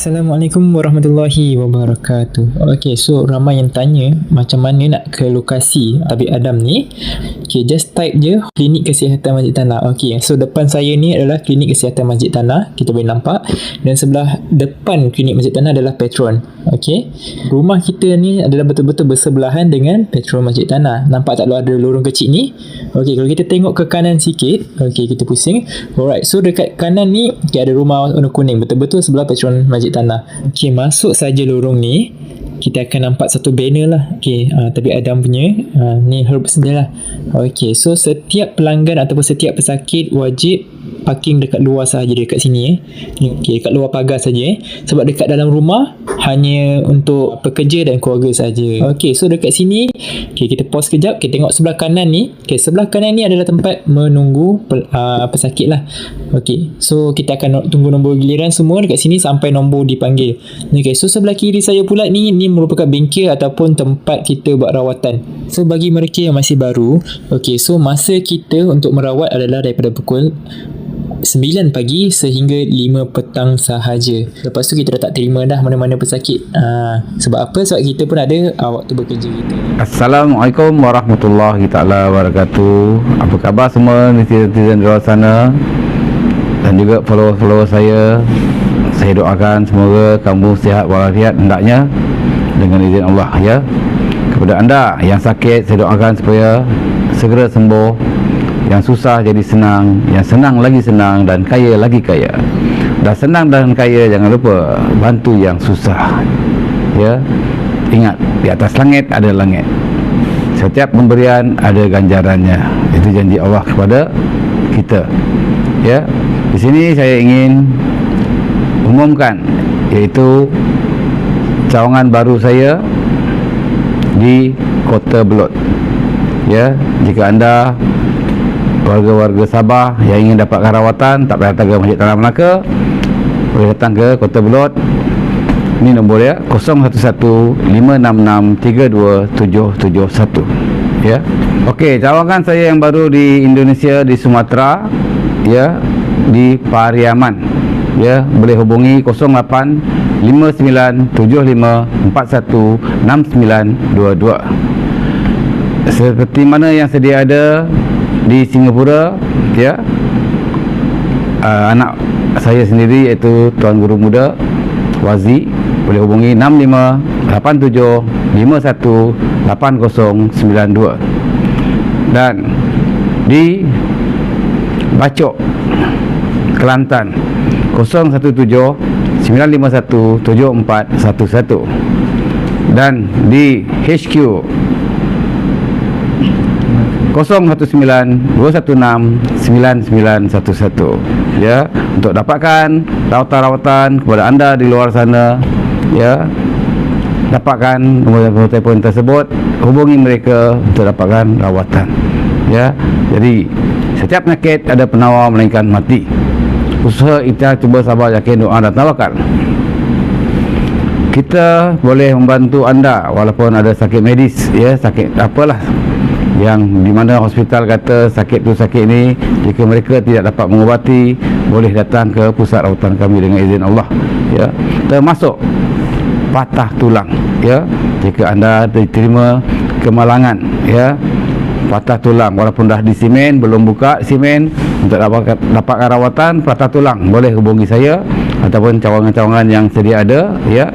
Assalamualaikum warahmatullahi wabarakatuh. Okay, so ramai yang tanya macam mana nak ke lokasi Tabib Adam ni. Okay, just type je Klinik Kesihatan Masjid Tanah. Okay, so depan saya ni adalah Klinik Kesihatan Masjid Tanah. Kita boleh nampak. Dan sebelah depan Klinik Masjid Tanah adalah Petron. Okay, rumah kita ni adalah betul-betul bersebelahan dengan Petron Masjid Tanah. Nampak tak ada lorong kecil ni? Okay, kalau kita tengok ke kanan sikit. Okay, kita pusing. Alright, so dekat kanan ni okay, ada rumah warna kuning. Betul-betul sebelah Petron Masjid Tanah. Okay, masuk saja lorong ni, kita akan nampak satu banner lah. Okay, Tabib Adam punya ni herbs dia lah. Okay, so setiap pelanggan ataupun setiap pesakit wajib parking dekat luar sahaja, dekat sini okay, dekat luar pagar saja sebab dekat dalam rumah hanya untuk pekerja dan keluarga saja. Okay, so dekat sini okay, kita pause kejap. Kita tengok sebelah kanan ni. Okay, sebelah kanan ni adalah tempat menunggu pesakit lah. Okay, so kita akan tunggu nombor giliran semua dekat sini sampai nombor dipanggil. Okay, so sebelah kiri saya pula ni merupakan bengkel ataupun tempat kita buat rawatan. So bagi mereka yang masih baru, okay, so masa kita untuk merawat adalah daripada pukul 9 pagi sehingga 5 petang sahaja. Lepas tu kita dah tak terima dah mana-mana pesakit. Sebab apa? Sebab kita pun ada waktu bekerja kita. Assalamualaikum warahmatullahi ta'ala wabarakatuh. Apa khabar semua netizen di luar sana dan juga follower-follower saya. Saya doakan semoga kamu sihat walafiat hendaknya dengan izin Allah ya. Kepada anda yang sakit, saya doakan supaya segera sembuh. Yang susah jadi senang, yang senang lagi senang, dan kaya lagi kaya. Dah senang dan kaya, jangan lupa bantu yang susah ya. Ingat, di atas langit ada langit. Setiap pemberian ada ganjarannya. Itu janji Allah kepada kita ya. Di sini saya ingin umumkan, iaitu cawangan baru saya di Kota Belud ya. Jika anda warga-warga Sabah yang ingin dapatkan rawatan, tak payah datang ke Masjid Tanah Melaka, boleh datang ke Kota Belud. Ini nombor dia 0115663271 ya. Okey, cawangan saya yang baru di Indonesia, di Sumatera ya, di Pariaman ya. Boleh hubungi 085975416922. Seperti mana yang sedia ada di Singapura ya. Anak saya sendiri iaitu Tuan Guru Muda Wazi, boleh hubungi 6587518092. Dan di Bacok, Kelantan 0179517411. Dan di HQ 0192169911 ya. Untuk dapatkan rawatan-rawatan kepada anda di luar sana ya, dapatkan nombor telefon tersebut, hubungi mereka untuk dapatkan rawatan ya. Jadi setiap penyakit ada penawar melainkan mati. Usaha kita cuba sabar, yakin, doa dan tawakal. Kita boleh membantu anda walaupun ada sakit medis ya, sakit apalah yang di mana hospital kata sakit tu sakit ni, jika mereka tidak dapat mengubati, boleh datang ke pusat rawatan kami dengan izin Allah ya. Termasuk patah tulang ya. Jika anda diterima kemalangan ya, patah tulang walaupun dah di simen, belum buka simen, untuk dapatkan rawatan patah tulang, boleh hubungi saya ataupun cawangan-cawangan yang sedia ada ya.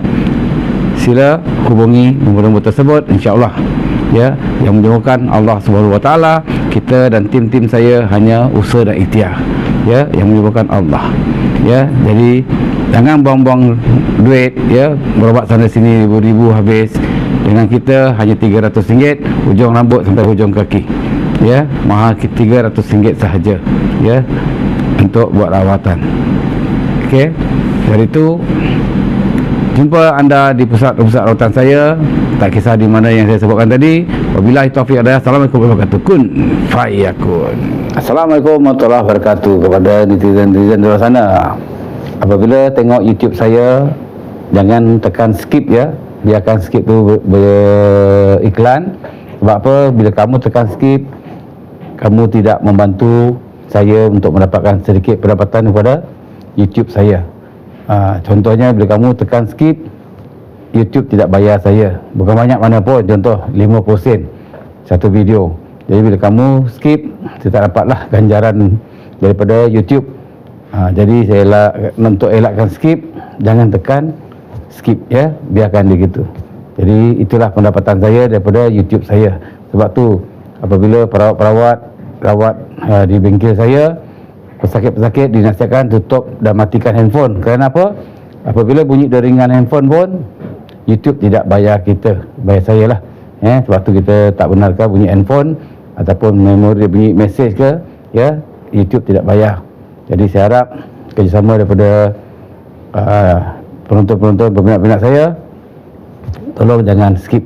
Sila hubungi nombor-nombor tersebut, insya-Allah ya, yang menyembuhkan Allah Subhanahu Wa Taala. Kita dan tim-tim saya hanya usaha dan ikhtiar ya, yang menyembuhkan Allah ya. Jadi jangan buang-buang duit ya, berobat sana sini ribu-ribu habis. Dengan kita hanya RM300 hujung rambut sampai hujung kaki ya, mahal RM300 sahaja ya untuk buat rawatan. Okey, dari itu jumpa anda di pusat-pusat rawatan saya, tak kisah di mana yang saya sebutkan tadi. Wabillahi taufiq hidayah. Assalamualaikum warahmatullahi wabarakatuh. Kun fayakun. Assalamualaikum warahmatullahi wabarakatuh kepada netizen-netizen di luar sana. Apabila tengok YouTube saya, jangan tekan skip ya. Biarkan skip tu beriklan. Sebab apa? Bila kamu tekan skip, kamu tidak membantu saya untuk mendapatkan sedikit pendapatan kepada YouTube saya. Contohnya bila kamu tekan skip, YouTube tidak bayar saya. Bukan banyak mana pun, contoh 50 sen satu video. Jadi bila kamu skip, saya tak dapatlah ganjaran daripada YouTube. Jadi saya untuk elakkan skip, jangan tekan skip ya, biarkan dia gitu. Jadi itulah pendapatan saya daripada YouTube saya. Sebab tu apabila perawat-perawat rawat di bengkel saya, pesakit-pesakit dinasihatkan tutup dan matikan handphone. Kerana apa? Apabila bunyi deringan handphone pun, YouTube tidak bayar kita, bayar saya lah. Sebab tu kita tak benarkan bunyi handphone ataupun memori bunyi mesej ke, ya, YouTube tidak bayar. Jadi saya harap kerjasama daripada penonton-penonton, peminat-peminat saya, tolong jangan skip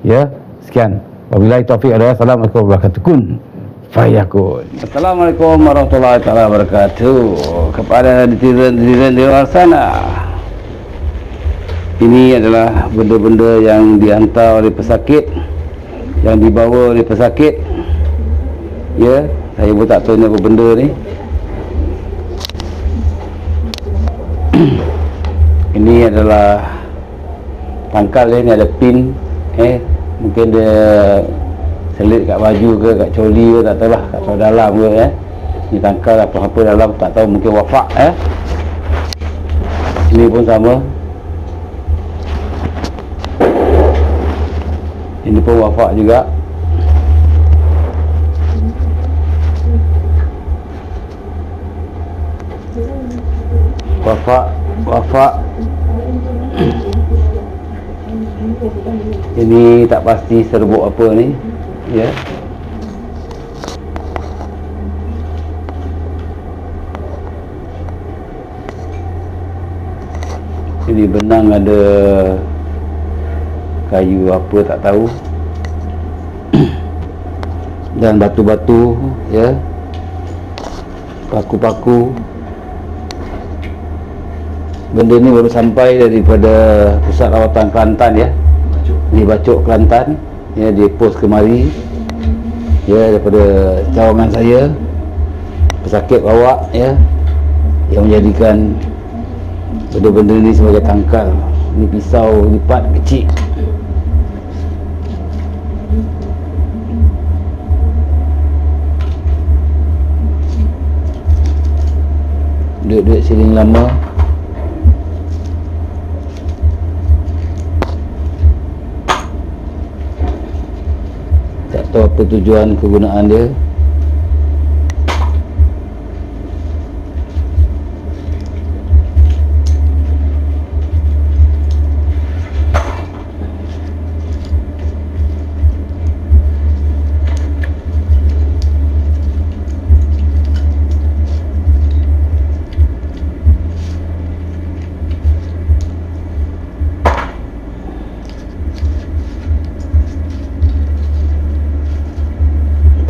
ya. Sekian, wabillahi taufiq, assalamualaikum warahmatullahi wabarakatuh. Fayakun. Assalamualaikum warahmatullahi wabarakatuh. Kepada netizen-netizen di luar sana, ini adalah benda-benda yang dihantar oleh pesakit, yang dibawa oleh pesakit. Ya, saya pun tak tahu ni apa benda ni. Ini adalah tangkal ni ada pin. Mungkin dia selit kat baju ke, kat coli ke, tak tahu lah, kat tahu dalam ke. Ni tangkal apa-apa dalam, tak tahu, mungkin wafak. Ini pun sama, ini pun wafak juga. Wafak. Ini tak pasti serbuk apa ni, ya. Ini benang ada kayu apa tak tahu, dan batu-batu, ya, paku-paku. Benda ni baru sampai daripada Pusat Rawatan Kelantan, ya, di Bacok, Kelantan, ya, dia post kemari, ya, daripada cawangan saya, pesakit bawa, ya, yang menjadikan benda-benda ni sebagai tangkal. Ini pisau lipat kecil. Duit-duit siling lama. Tak tahu apa tujuan kegunaan dia.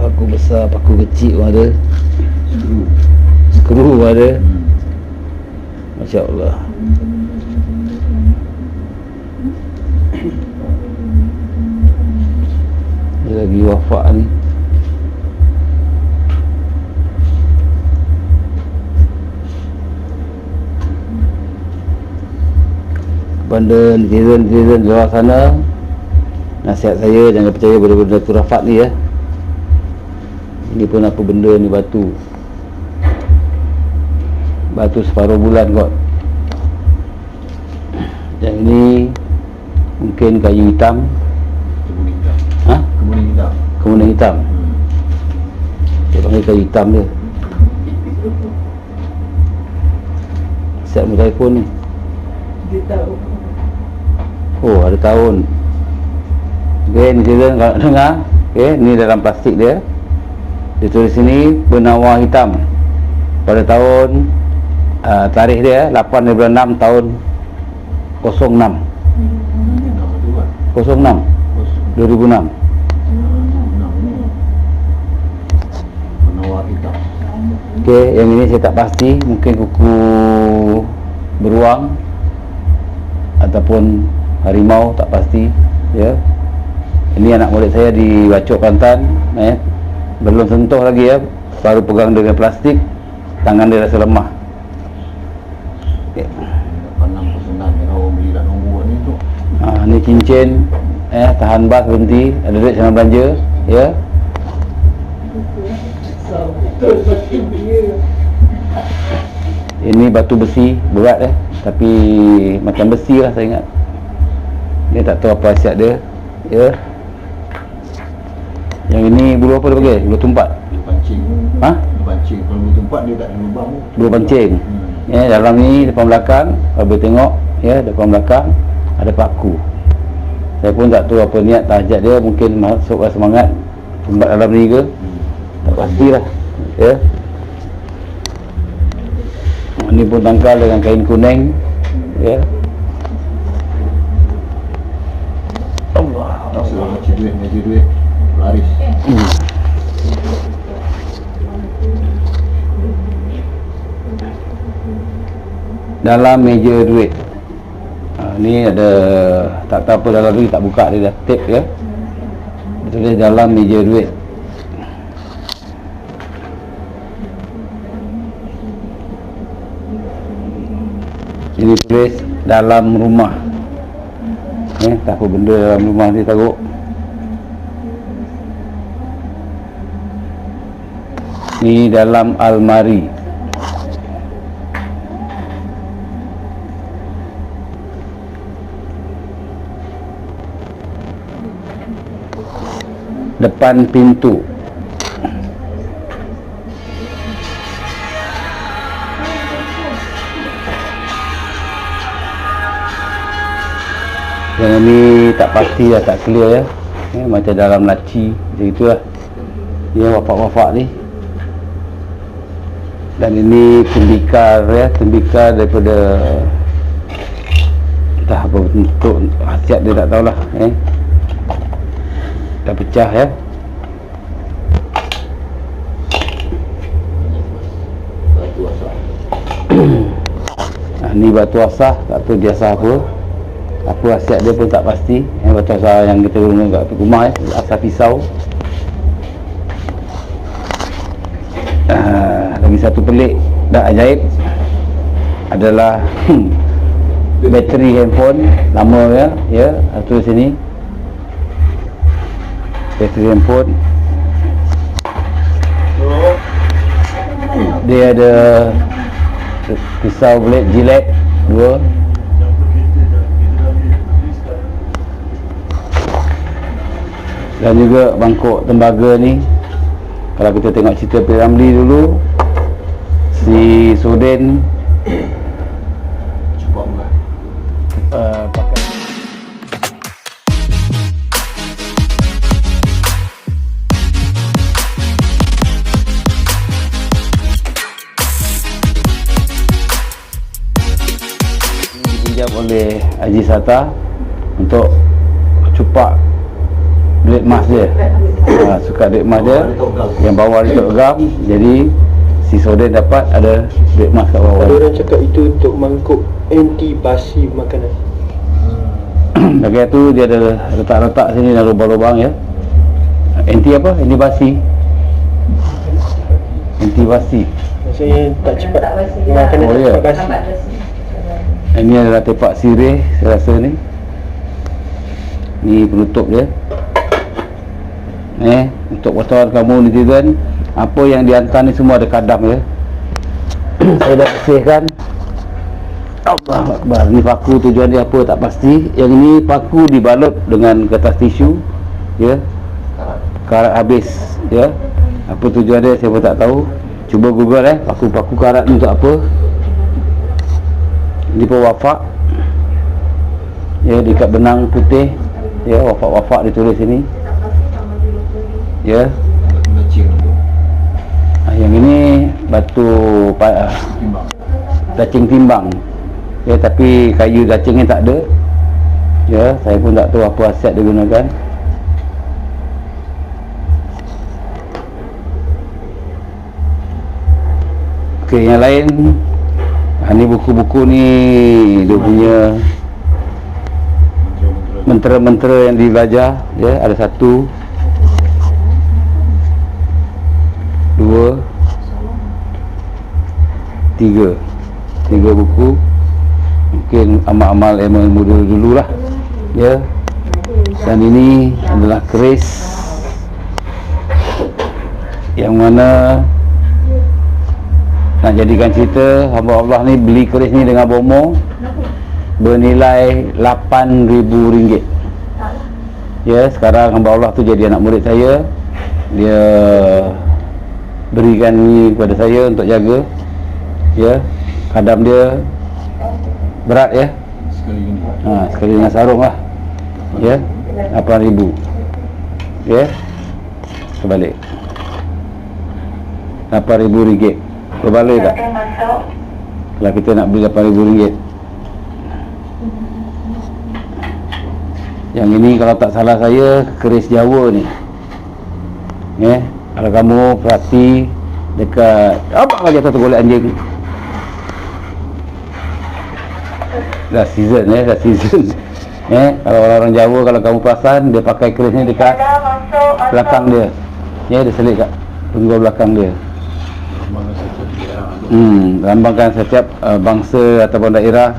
Paku besar, paku kecil pun ada, skru pun ada. Masya Allah. Dia lagi wafak ni. Kepada netizen-netizen di luar sana, nasihat saya, jangan percaya benda-benda khurafat ni, ya. Ini pun apa benda ni, batu separuh bulan kot. Yang ini mungkin kayu hitam, kemuning hitam. Dia panggil kayu hitam dia. Siap mu telefon ni. Oh, ada tahun. Okay, ni kita kalau dengar. Okay, ni dalam plastik dia. Dia tulis sini benawar hitam pada tahun, tarikh dia 8/6 tahun 06 2006. Okey, yang ini saya tak pasti, mungkin kuku beruang ataupun harimau, tak pasti, ya. Ini anak murid saya di Bacok, Kelantan, belum sentuh lagi, ya, baru pegang dengan plastik, tangan dia rasa lemah. Okay. cincin, tahan bas berhenti, ada duit jangan belanja, ya. Ini batu besi berat tapi macam besi lah saya ingat. Dia tak tahu apa khasiat dia, ya. Yang ini bulu apa dia pakai? Bulu tumpat. Bulu pancing. Ha? Bulu pancing. Kalau bulu tumpat dia tak ada lubang. Bulu pancing. Ya, dalam ni depan belakang, kalau boleh tengok, ya, depan belakang ada paku. Saya pun tak tahu apa niat tahajat dia, mungkin masuk semangat tumbat dalam ni ke. Tak pastilah, ya. Ini pun tangkal dengan kain kuning, ya. Allah. Suruh macam duit, meja duit laris. Dalam meja duit. Ni ada tak tahu apa dalam ni, tak buka, dia dah tape, ya. Tulis dalam meja duit. Ini tulis dalam rumah. Tak apa benda dalam rumah ni taruh. Ni dalam almari. Depan pintu. Yang ni tak pasti lah, tak clear, ya. Macam dalam laci macam itulah. Ya, wafak-wafak ni. Dan ini tembikar, ya, tembikar daripada entah apa bentuk khasiat dia, tak tahulah, dah pecah, ya. Batu asah. Ni batu asah, tak tahu dia asah apa. Apa khasiat dia pun tak pasti. Batu asah yang kita guna kat rumah, asah pisau. Lagi satu pelik dan ajaib adalah bateri handphone lama, ya, tulis sini. Bateri handphone. Dia ada pisau blade Gillette 2. Dan juga bangkok tembaga ni. Kalau kita tengok cerita P. Ramlee dulu, si Soden Cepat pula. pakai dipinjam oleh Haji Sata untuk cupak blade mask dia. Suka blade mask dia yang bawah dia tok gam, jadi si Soden dapat ada blade mask kat bawah. Ada orang cakap itu untuk mangkuk anti basi makanan. Bahagian tu dia ada letak-letak sini dan lubang-lubang, ya. Anti apa? Anti basi. Anti basi. Maksudnya tak cepat makanan Oh, tak ya. cepat basi. Ini adalah tepak sirih saya rasa ni. Ni penutup dia. Untuk wartawan kamu netizen, apa yang dihantar ni semua ada kadam, ya. Saya dah bersihkan. Allahu Akbar. Ni paku tujuan dia apa tak pasti. Yang ini paku dibalut dengan kertas tisu, ya. Karat habis, ya. Apa tujuan dia saya pun tak tahu. Cuba Google, paku-paku karat ni untuk apa. Ini pun wafak, ya, dekat benang putih, ya, wafak-wafak ditulis sini, ya. Matching tu. Yang ini batu Timbang. cacing timbang, ya, tapi kayu cacingnya tak ada, ya. Saya pun tak tahu apa khasiat dia gunakan. Okey, yang lain, ni buku-buku ni dia punya mentera-mentera yang dibelajar, ya. Ada 1 2 3 buku. Mungkin amal-amal ilmu dulu lah, ya. Dan ini adalah keris yang mana nak jadikan cerita, hamba Allah ni beli keris ni dengan bomo bernilai RM8,000. Ya, sekarang hamba Allah tu jadi anak murid saya. Dia berikan ni kepada saya untuk jaga. Ya, kadam dia berat ya. Sekali gini. Sekali dengan sarung lah. Ya, RM8,000. Ya, kebalik RM8,000. Berbaloi tak? Kalau kita nak beli RM8,000. Yang ini kalau tak salah saya keris Jawa ni. Ya, kalau kamu perhati dekat apa aja tu golek anjing. Dah season dah season. Kalau orang-orang Jawa, kalau kamu perasan, dia pakai keris ni dekat belakang dia. Ya, dia selit kat penggol belakang dia. Lambangkan setiap bangsa ataupun daerah.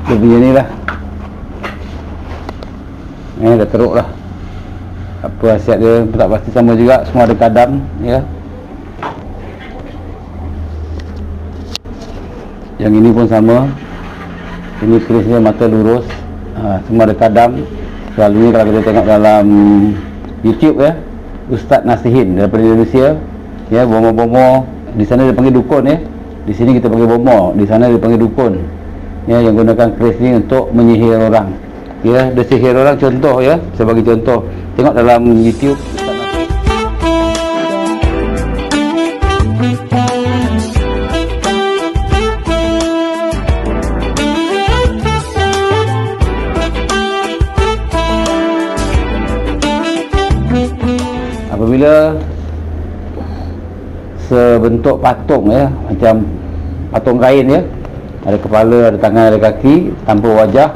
Dia punya ni lah. Dah teruk lah. Apa khasiat dia tak pasti, sama juga, semua ada kadam ya. Yang ini pun sama. Ini kerisnya mata lurus, semua ada kadam. Selalunya kalau kita tengok dalam YouTube ya, Ustaz Nasihin daripada Indonesia ya, bomo-bomo di sana dia panggil dukun ya. Di sini kita panggil bomo, di sana dia panggil dukun. Ya, yang gunakan keris ni untuk menyihir orang. Ya, dia sihir orang, contoh ya, sebagai contoh. Tengok dalam YouTube Ustaz Nasihin. Apabila sebentuk patung ya, macam patung kain ya, ada kepala, ada tangan, ada kaki, tanpa wajah,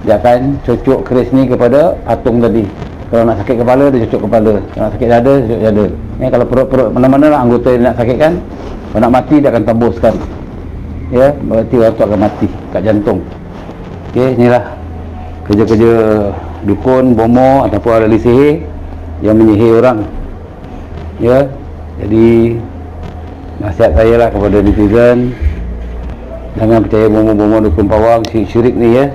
dia akan cucuk keris ni kepada patung tadi. Kalau nak sakit kepala, dia cucuk kepala. Kalau nak sakit dada, dia cucuk dada. Kalau perut-perut mana-mana lah anggota yang nak sakitkan, kalau nak mati, dia akan tembuskan. Ya, berarti orang tu akan mati kat jantung. Okey, inilah kerja-kerja dukun, bomo ataupun ahli sihir yang menyihir orang. Ya, jadi nasihat saya lah kepada netizen, jangan percaya bomo-bomo dukun pawang, syirik ni ya.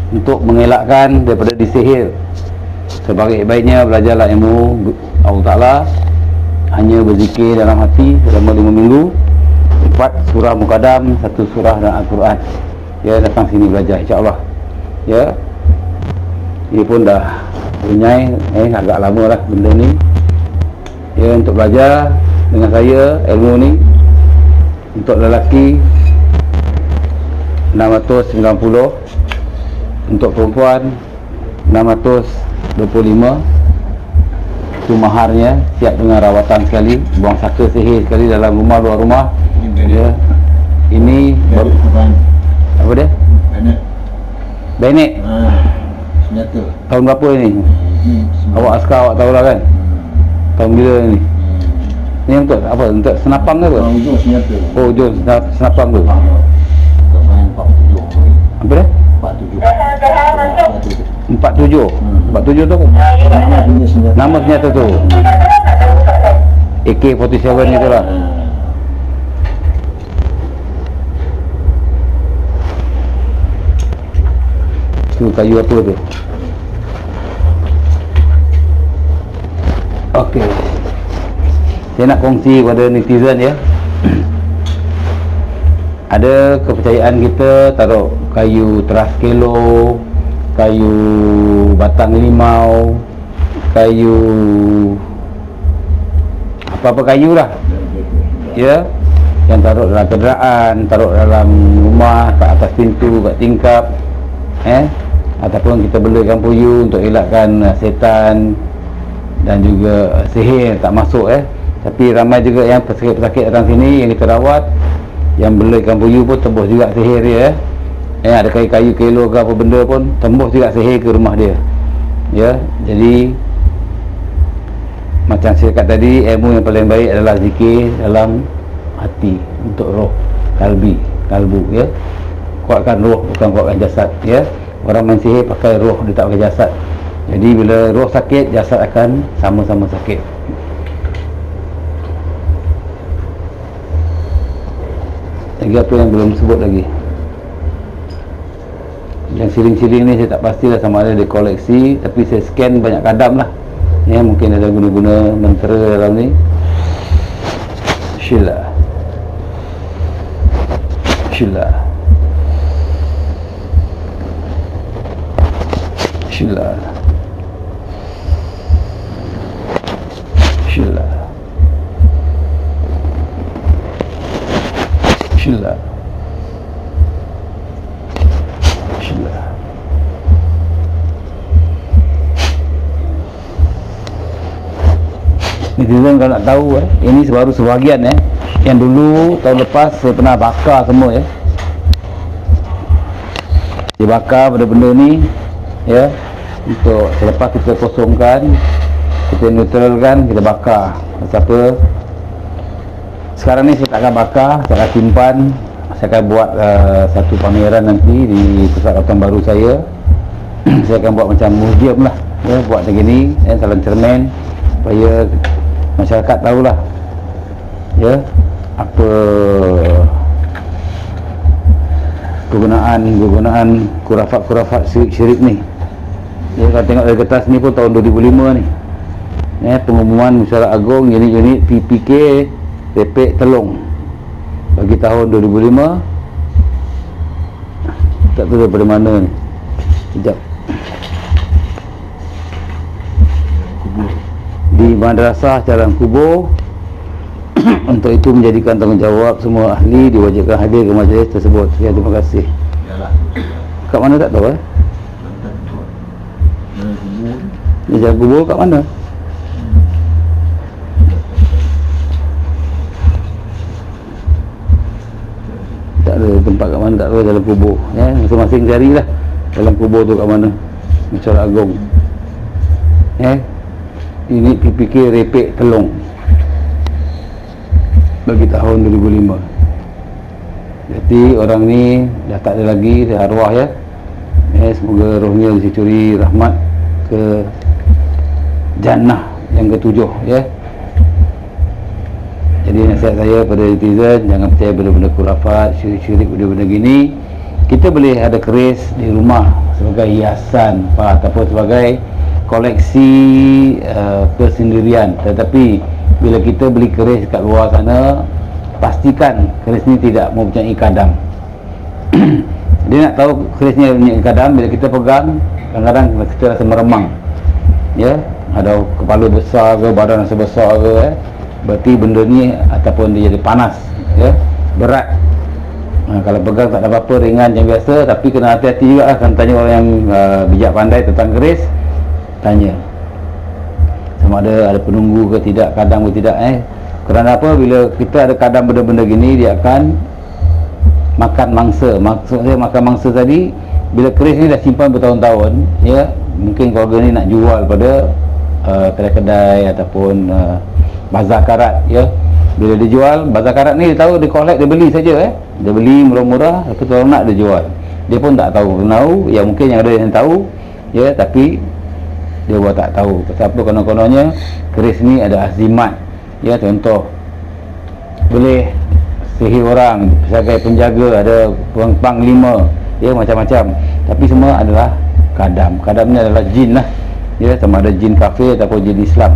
Untuk mengelakkan daripada disihir, sebaik-baiknya belajarlah ilmu Allah Ta'ala. Hanya berzikir dalam hati selama 5 minggu, 4 surah Muqaddam, 1 surah dan Al-Quran. Ya, datang sini belajar insya-Allah. Ya, ini pun dah punyai agak lama lah benda ni ya, untuk belajar dengan saya ilmu ni. Untuk lelaki 690, untuk perempuan 625. Itu maharnya, siap dengan rawatan sekali, buang saka sihir sekali dalam rumah, luar rumah ya. Ini baru apa dia? Bennett. Senjata. Tahun berapa ini? Awak askar, awak tahulah kan? Tahun bila ni? Ni untuk apa? Untuk senapang ke apa? Ujung senjata. Oh, ujung senapang tu. Main 47. Apa dia? 47. 47. 47 tu apa? Nama senjata tu AK-47 itu lah. Tu kayu apa tu? Okey, saya nak kongsi kepada netizen ya. Ada kepercayaan kita taruh kayu teras kelo, kayu batang limau, kayu apa-apa kayu lah ya, yang taruh dalam kenderaan, taruh dalam rumah, kat atas pintu, kat tingkap ataupun kita belakan puyuh untuk elakkan setan dan juga sihir tak masuk Tapi ramai juga yang pesakit-pesakit datang sini yang kita rawat, yang belakan puyuh pun tembus juga sihir dia ada kayu-kayu kelo ke apa benda pun tembus juga sihir ke rumah dia ya. Jadi macam saya cakap tadi, ilmu yang paling baik adalah zikir dalam hati untuk roh, kalbu ya. kuatkan roh, bukan kuatkan jasad, ya. Orang main sihir pakai roh, dia tak pakai jasad. Jadi bila roh sakit, jasad akan sama-sama sakit. Lagi apa yang belum sebut lagi? Yang siling-siling ni saya tak pastilah sama ada dia koleksi, tapi saya scan banyak kadam lah, ya. Mungkin ada guna-guna mentera dalam ni. Shila Shila Shila Shila Shila Shila. Netizen kalau nak tahu, ini baru sebahagian, yang dulu tahun lepas saya pernah bakar semua, ya. Dia bakar benda-benda ni, ya, untuk selepas kita kosongkan, kita neutralkan, kita bakar. Sebab apa? Sekarang ni saya tak akan bakar, saya akan simpan. Saya akan buat satu pameran nanti di pusat kawasan baru saya. Saya akan buat macam museum lah, ya, buat macam ni, dalam cermin, supaya masyarakat tahulah, ya, apa kegunaan kurafat syirik ni. Ya, kalau tengok dari kertas ni pun tahun 2005 ni, ya, pengumuman Musyawarah Agung unit-unit PPK Repek Telong bagi tahun 2005. Tak tahu daripada mana ni. Sekejap. Di Madrasah Jalan Kubur. Untuk itu menjadikan tanggungjawab semua ahli diwajibkan hadir ke majlis tersebut. Ya, terima kasih. Kat mana tak tahu, Di Jalan Kubur kat mana? Tak ada tempat kat mana, tak tahu. Jalan Kubur, ya, masing-masing carilah Jalan Kubur tu kat mana. Musyawarah Agung, ya. Ini PPK Repek Telong bagi tahun 2005. Jadi orang ni dah tak ada lagi, dia arwah, ya. Semoga rohnya dicuri rahmat ke jannah yang ketujuh, ya. Jadi nasihat saya pada netizen, jangan percaya benda-benda kurafat, syirik-syirik, benda-benda gini. Kita boleh ada keris di rumah sebagai hiasan, ataupun sebagai koleksi kesendirian. Tetapi bila kita beli keris kat luar sana, pastikan keris ni tidak mempunyai kadam. Dia nak tahu keris ni mempunyai kadam bila kita pegang, kadang-kadang kita rasa meremang, ya. Ada kepala besar ke, badan rasa besar ke, berarti benda ni ataupun dia jadi panas, ya, berat. Kalau pegang tak ada apa-apa, ringan macam biasa. Tapi kena hati-hati juga lah. Kan tanya orang yang bijak pandai tentang keris, tanya sama ada penunggu ke tidak, kadam ke tidak, kerana apa? Bila kita ada kadam benda-benda gini, dia akan makan mangsa. Maksud saya makan mangsa tadi, bila keris ni dah simpan bertahun-tahun, ya, mungkin keluarga ni nak jual pada kedai-kedai ataupun bazar karat, ya. Bila dia jual, bazar karat ni dia tahu, dia collect, dia beli saja, dia beli murah-murah, lepas tu orang nak dia jual. Dia pun tak tahu, ya, mungkin yang ada yang tahu, ya, tapi dia buat tak tahu. Kenapa? Konon-kononnya keris ni ada azimat, ya. Contoh, boleh sihir orang, sebagai penjaga, ada panglima, ya, macam-macam. Tapi semua adalah kadam. Kadam ni adalah jin lah, ya, sama ada jin kafir ataupun jin Islam.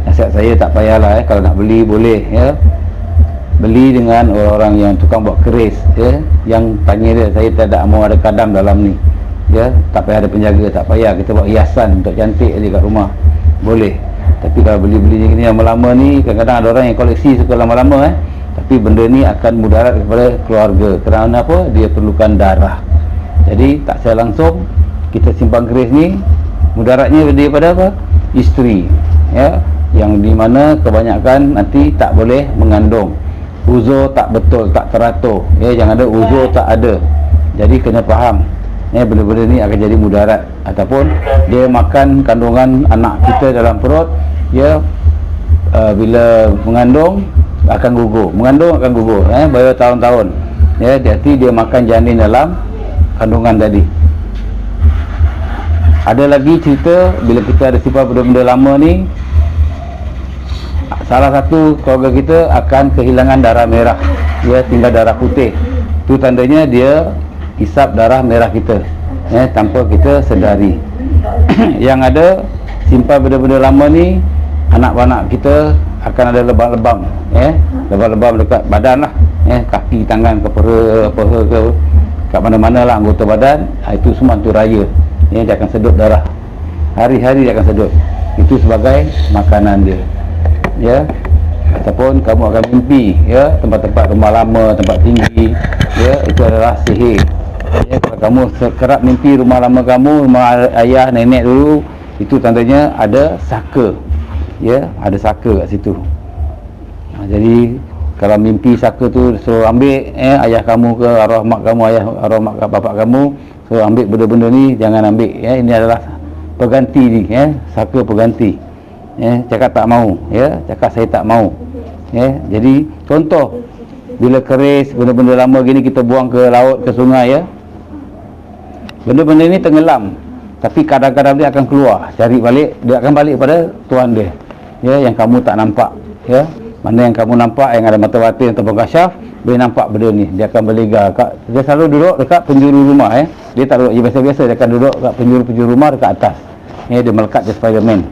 Nasihat saya, tak payahlah, kalau nak beli boleh, ya. Beli dengan orang-orang yang tukang buat keris, ya, yang tanya dia, saya tak mau ada kadam dalam ni, ya. Tak payah ada penjaga, tak payah. Kita buat hiasan untuk cantik aja kat rumah, boleh. Tapi kalau beli-beli ni lama-lama ni, kadang-kadang ada orang yang koleksi suka lama-lama, tapi benda ni akan mudarat kepada keluarga. Kerana apa? Dia perlukan darah. Jadi tak saya langsung kita simpan keris ni, mudaratnya daripada apa? Isteri, ya, yang di mana kebanyakan nanti tak boleh mengandung, uzur tak betul, tak teratur, ya. Jangan ada uzur tak ada. Jadi kena faham, ya, benda-benda ni akan jadi mudarat, ataupun dia makan kandungan anak kita dalam perut, ya. Bila mengandung akan gugur, bayar tahun-tahun, ya, hati-hati dia makan janin dalam kandungan tadi. Ada lagi cerita bila kita ada simpan benda-benda lama ni, salah satu keluarga kita akan kehilangan darah merah, dia tinggal darah putih. Itu tandanya dia hisap darah merah kita, ya, tanpa kita sedari. Yang ada simpan benda-benda lama ni, anak-anak kita akan ada lebam-lebam, ya, lebam-lebam dekat badan lah, ya, kaki, tangan, kepala, paha ke, kat mana-mana lah anggota badan. Itu semua tu raya, ya, dia akan sedut darah, hari-hari dia akan sedut. Itu sebagai makanan dia, ya. Ataupun kamu akan mimpi, ya, tempat-tempat rumah lama, tempat tinggi, ya, itu adalah sihir, ya. Kalau kamu kerap mimpi rumah lama kamu, rumah ayah, nenek dulu, itu tandanya ada saka, ya, ada saka kat situ. Jadi kalau mimpi saka tu suruh ambil, ayah kamu ke, arwah mak kamu, arwah mak bapak kamu, suruh ambil benda-benda ni, jangan ambil, ya. Ini adalah pengganti ni, ya, saka pengganti, ya. Cakap tak mau, ya, cakap saya tak mau, ya. Jadi contoh bila keris, benda-benda lama gini kita buang ke laut, ke sungai, ya, benda-benda ni tenggelam, tapi kadang-kadang dia akan keluar, cari balik, dia akan balik pada tuan dia, ya, yang kamu tak nampak, ya. Mana yang kamu nampak, yang ada mata batin ataupun kasyaf, boleh nampak benda ni, dia akan berlega. Dia selalu duduk dekat penjuru rumah, ya. Dia tak duduk je biasa-biasa, dia akan duduk dekat penjuru-penjuru rumah dekat atas, ya. Dia melekat je Spiderman,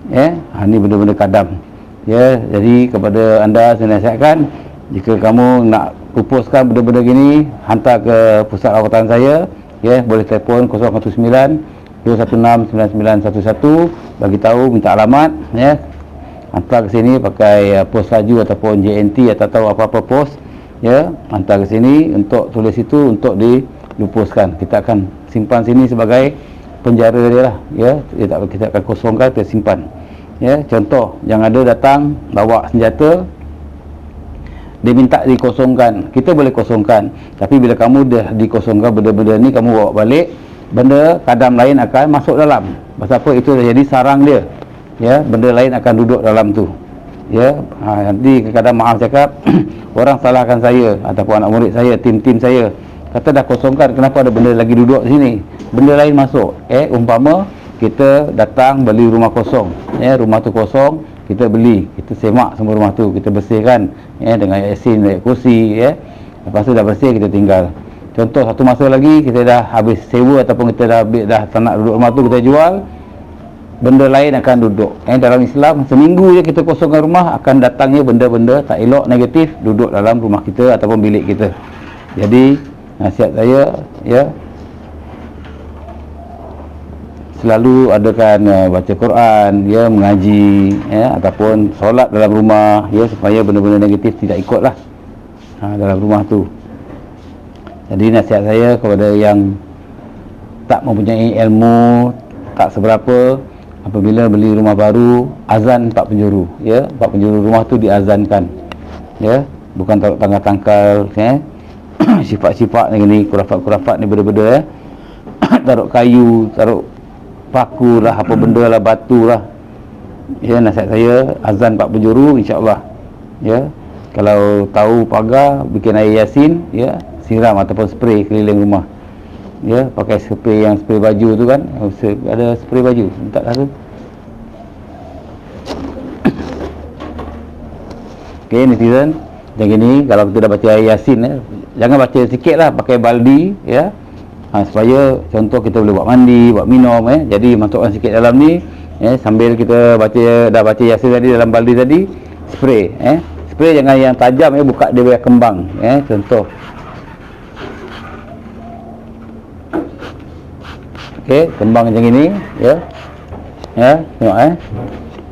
ya. Ni benda-benda kadam, ya. Jadi kepada anda saya nasihatkan, jika kamu nak pupuskan benda-benda gini, hantar ke pusat rawatan saya, ya. Boleh telefon 019 216 9911, bagi tahu, minta alamat, ya. Hantar ke sini pakai pos laju ataupun JNT atau tahu apa-apa pos, ya. Hantar ke sini untuk tulis itu untuk dilupuskan. Kita akan simpan sini sebagai penjara dia lah, ya. Kita akan kosongkan, kita simpan, ya. Contoh yang ada datang bawa senjata, dia minta dikosongkan, kita boleh kosongkan, tapi bila kamu dah dikosongkan benda-benda ni, kamu bawa balik, benda kadam lain akan masuk dalam. Pasal apa? Itu dah jadi sarang dia, ya. Benda lain akan duduk dalam tu, ya. Nanti kadang-kadang maaf cakap orang salahkan saya ataupun anak murid saya, tim-tim saya, kata dah kosongkan, kenapa ada benda lagi duduk sini, benda lain masuk. Umpama kita datang beli rumah kosong, ya, rumah tu kosong, kita beli, kita semak semua rumah tu, kita bersihkan, ya, dengan yasin, kursi, ya. Lepas tu dah bersih, kita tinggal. Contoh satu masa lagi kita dah habis sewa ataupun kita dah tak nak duduk rumah tu, kita jual, benda lain akan duduk. Dalam Islam, seminggu je kita kosongkan rumah, akan datangnya benda-benda tak elok, negatif, duduk dalam rumah kita ataupun bilik kita. Jadi nasihat saya, ya, selalu adakan baca Quran, ya, mengaji, ya, ataupun solat dalam rumah, ya, supaya benda-benda negatif tidak ikutlah dalam rumah tu. Jadi nasihat saya kepada yang tak mempunyai ilmu, tak seberapa, apabila beli rumah baru, azan 4 penjuru, ya, 4 penjuru rumah tu diazankan, ya, bukan taruh tanggal-tanggal, ya. Sifat-sifat ni, kurafat-kurafat ni benda-benda, ya. Taruh kayu, taruh paku lah, apa benda lah, batu lah, ya. Nasihat saya, azan 4 penjuru, insya-Allah, ya. Kalau tahu pagar, bikin air yasin, ya, siram ataupun spray keliling rumah, ya. Pakai spray yang spray baju tu kan, ada spray baju, tak tahu. Okey, netizen, yang ini kalau kita dah baca ayat Yasin, jangan baca sikit lah, pakai baldi, ya. Supaya contoh kita boleh buat mandi, buat minum, jadi masukkan sikit dalam ni, sambil kita baca, dah baca Yasin tadi dalam baldi tadi, spray, spray jangan yang tajam, buka dia biar kembang, contoh. Okey, kembang macam ini, ya. Ya, tengok,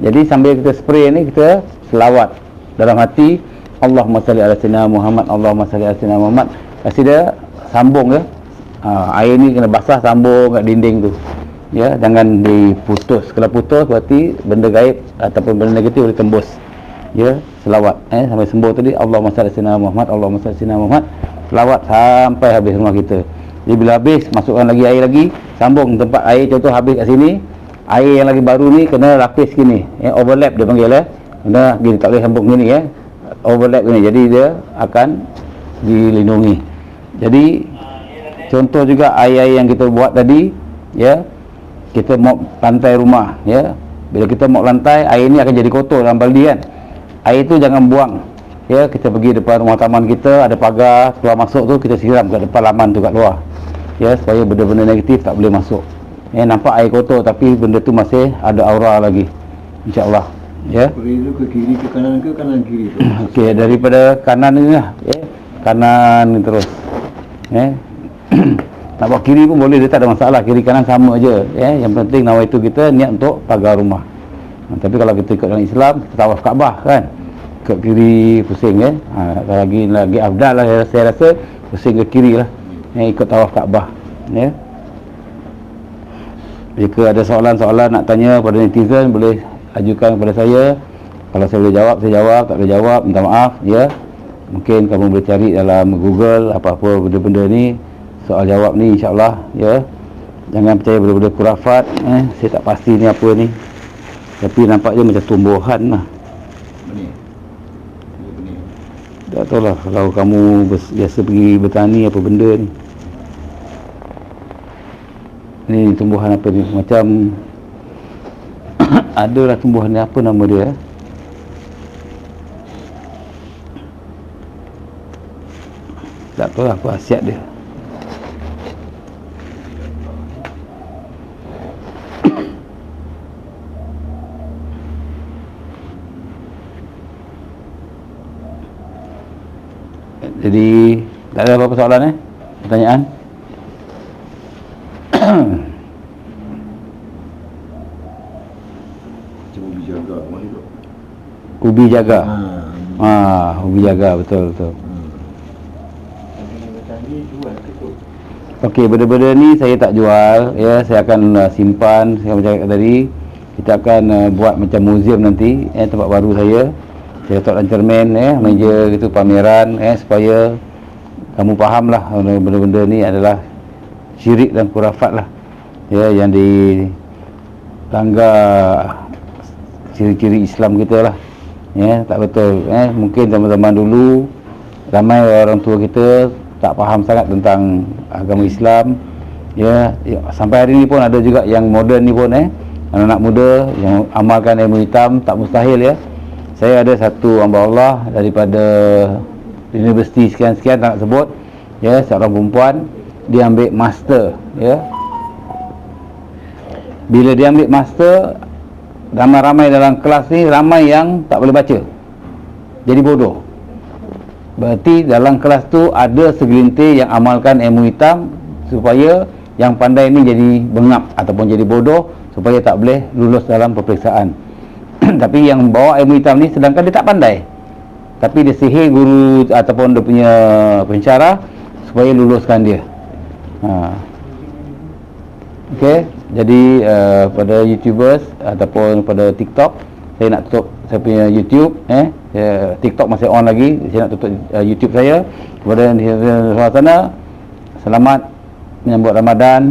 Jadi sambil kita spray ni, kita selawat dalam hati, Allahumma salli ala sayyidina Muhammad, Allahumma salli ala sayyidina Muhammad. Kasih dia sambung, ya. Air ni kena basah, sambung kat dinding tu, ya, jangan diputus. Kalau putus berarti benda gaib ataupun benda negatif boleh tembus, ya. Selawat, sampai sembuh tadi, Allahumma salli ala sayyidina Muhammad, Allahumma salli ala sayyidina Muhammad. Selawat sampai habis rumah kita. Jadi bila habis, masukkan lagi air lagi, sambung tempat air, contoh habis kat sini, air yang lagi baru ni kena lapis gini, overlap dia panggil, kena gini, tak boleh sambung gini, overlap gini, jadi dia akan dilindungi. Jadi contoh juga air yang kita buat tadi, ya, kita mop lantai rumah, ya. Bila kita mop lantai, air ni akan jadi kotor dalam baldi kan. Air tu jangan buang. Ya, kita pergi depan rumah taman kita, ada pagar keluar masuk tu, kita siram kat depan laman tu kat luar. Ya, supaya benda-benda negatif tak boleh masuk. Ya, nampak air kotor tapi benda tu masih ada aura lagi. Insya-Allah. Ya. Spray tu ke kiri ke kanan kiri tu. Okey, daripada kanan ni lah, ya. Kanan ni terus. Ya. Nak buat kiri pun boleh, dia tak ada masalah. Kiri kanan sama je. Ya, yang penting nawaitu kita niat untuk pagar rumah. Tapi kalau kita ikut dalam Islam, kita tawaf Kaabah kan. Ke kiri pusing kan. Lagi afdal lah saya rasa pusing ke kiri lah. Ya, ikut tawaf Kaabah. Ya. Jika ada soalan-soalan nak tanya pada netizen, boleh ajukan kepada saya. Kalau saya boleh jawab, saya jawab. Tak boleh jawab, minta maaf. Ya. Mungkin kamu boleh cari dalam Google apa-apa benda-benda ni, soal jawab ni, insya-Allah. Ya. Jangan percaya benda-benda kurafat. Saya tak pasti ni apa ni, tapi nampaknya macam tumbuhan lah. Benih. Benih. Tak tahu lah kalau kamu biasa pergi bertani apa benda ni. Ni tumbuhan apa ni, macam adalah tumbuhan ni, apa nama dia? Tak tahu lah apa khasiat dia. Jadi tak ada apa-apa soalan pertanyaan? Cuma dijaga mana tu? Ubi jaga. Ubi jaga, betul. Okey, benda-benda ni saya tak jual, ya, saya akan simpan. Saya macam cakap tadi, kita akan buat macam museum nanti, tempat baru saya. Saya letak dalam cermin, meja gitu, pameran, supaya kamu fahamlah benda-benda ni adalah syirik dan khurafat lah, ya, yang dilanggar ciri-ciri Islam kita lah, ya, tak betul. Mungkin zaman-zaman dulu ramai orang tua kita tak faham sangat tentang agama Islam, ya, sampai hari ni pun ada juga yang moden ni pun, anak-anak muda yang amalkan ilmu hitam, tak mustahil, ya. Saya ada satu hamba Allah daripada universiti sekian-sekian, tak nak sebut, ya, seorang perempuan, dia ambil master, ya. Bila dia ambil master, ramai-ramai dalam kelas ni, ramai yang tak boleh baca, jadi bodoh. Berarti dalam kelas tu ada segelintir yang amalkan ilmu hitam supaya yang pandai ni jadi bengap ataupun jadi bodoh, supaya tak boleh lulus dalam peperiksaan. Tapi yang bawa ilmu hitam ni sedangkan dia tak pandai, tapi dia sihir guru ataupun dia punya pensyarah supaya luluskan dia. Okey, jadi pada YouTubers ataupun pada TikTok, saya nak tutup saya punya YouTube, TikTok masih on lagi, saya nak tutup YouTube saya. Kepada di sana, selamat menyambut Ramadan,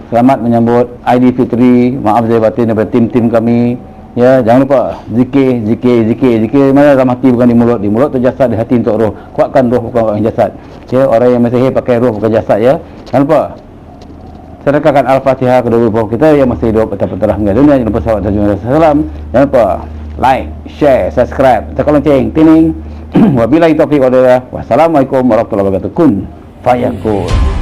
selamat menyambut Aidilfitri. Maaf saya batin daripada tim-tim kami. Ya, jangan lupa zikir. Mana dalam hati bukan di mulut. Di mulut tu jasad, di hati untuk roh. Kuatkan roh, bukan jasad. Ya, orang yang Masihi pakai roh bukan jasad, ya. Jangan lupa sedekahkan Al-Fatihah kedua bapa kita yang masih hidup atas penterang dunia. Jangan lupa salawat dan salam. Jangan lupa like, share, subscribe, tekan lonceng, tining. Wabillahi taufiq wal hidayah. Wassalamualaikum warahmatullahi wabarakatuh. Kun fayakun.